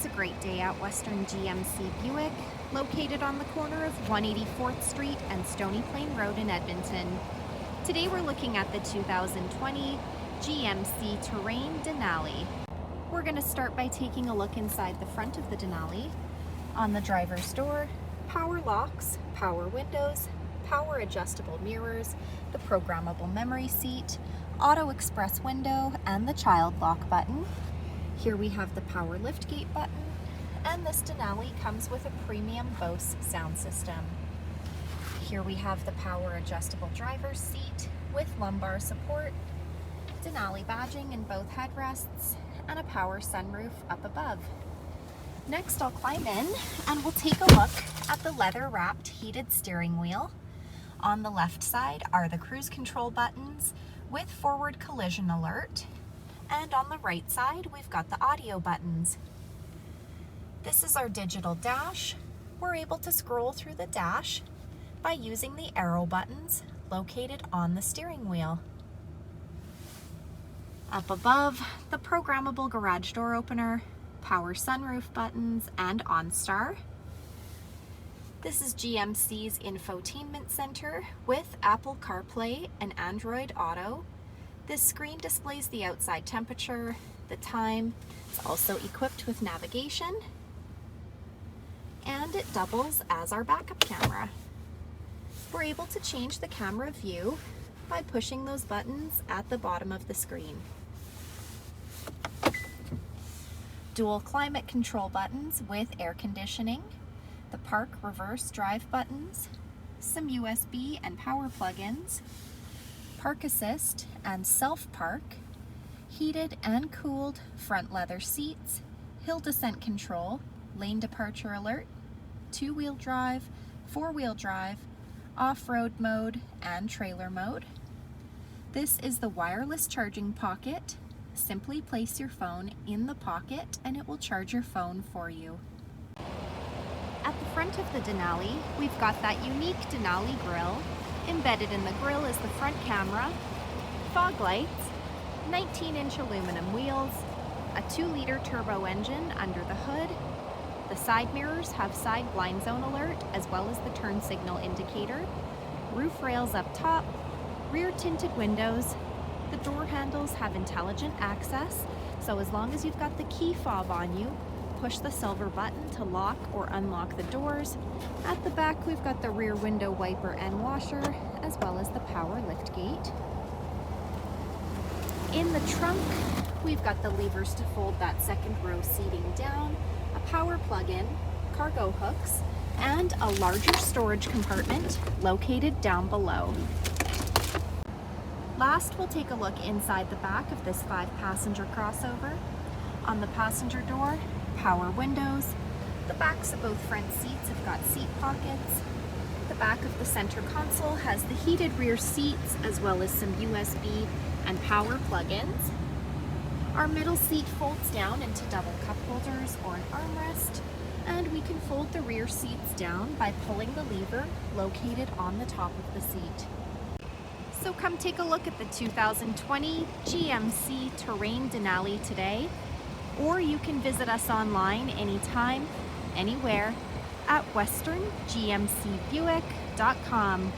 It's a great day at Western GMC Buick, located on the corner of 184th Street and Stony Plain Rd in Edmonton. Today we're looking at the 2020 GMC Terrain Denali. We're going to start by taking a look inside the front of the Denali. On the driver's door, power locks, power windows, power adjustable mirrors, the programmable memory seat, auto express window, and the child lock button. Here we have the power liftgate button, and this Denali comes with a premium Bose sound system. Here we have the power adjustable driver's seat with lumbar support, Denali badging in both headrests, and a power sunroof up above. Next, I'll climb in and we'll take a look at the leather-wrapped heated steering wheel. On the left side are the cruise control buttons with forward collision alert. And on the right side, we've got the audio buttons. This is our digital dash. We're able to scroll through the dash by using the arrow buttons located on the steering wheel. Up above, the programmable garage door opener, power sunroof buttons, and OnStar. This is GMC's infotainment center with Apple CarPlay and Android Auto. This screen displays the outside temperature, the time. It's also equipped with navigation, and it doubles as our backup camera. We're able to change the camera view by pushing those buttons at the bottom of the screen. Dual climate control buttons with air conditioning, the park reverse drive buttons, some USB and power plug-ins, park assist and self-park, heated and cooled front leather seats, hill descent control, lane departure alert, two-wheel drive, four-wheel drive, off-road mode, and trailer mode. This is the wireless charging pocket. Simply place your phone in the pocket and it will charge your phone for you. At the front of the Denali, we've got that unique Denali grille. Embedded in the grille is the front camera, fog lights, 19-inch aluminum wheels, a 2-liter turbo engine under the hood. The side mirrors have side blind zone alert as well as the turn signal indicator, roof rails up top, rear tinted windows. The door handles have intelligent access, so as long as you've got the key fob on you, push the silver button to lock or unlock the doors. At the back, we've got the rear window wiper and washer, as well as the power lift gate. In the trunk, we've got the levers to fold that second row seating down, a power plug-in, cargo hooks, and a larger storage compartment located down below. Last, we'll take a look inside the back of this 5-passenger crossover. On the passenger door, power windows. The backs of both front seats have got seat pockets. The back of the center console has the heated rear seats as well as some USB and power plug-ins. Our middle seat folds down into double cup holders or an armrest, and we can fold the rear seats down by pulling the lever located on the top of the seat. So come take a look at the 2020 GMC Terrain Denali today, or you can visit us online anytime, anywhere at westerngmcbuick.com.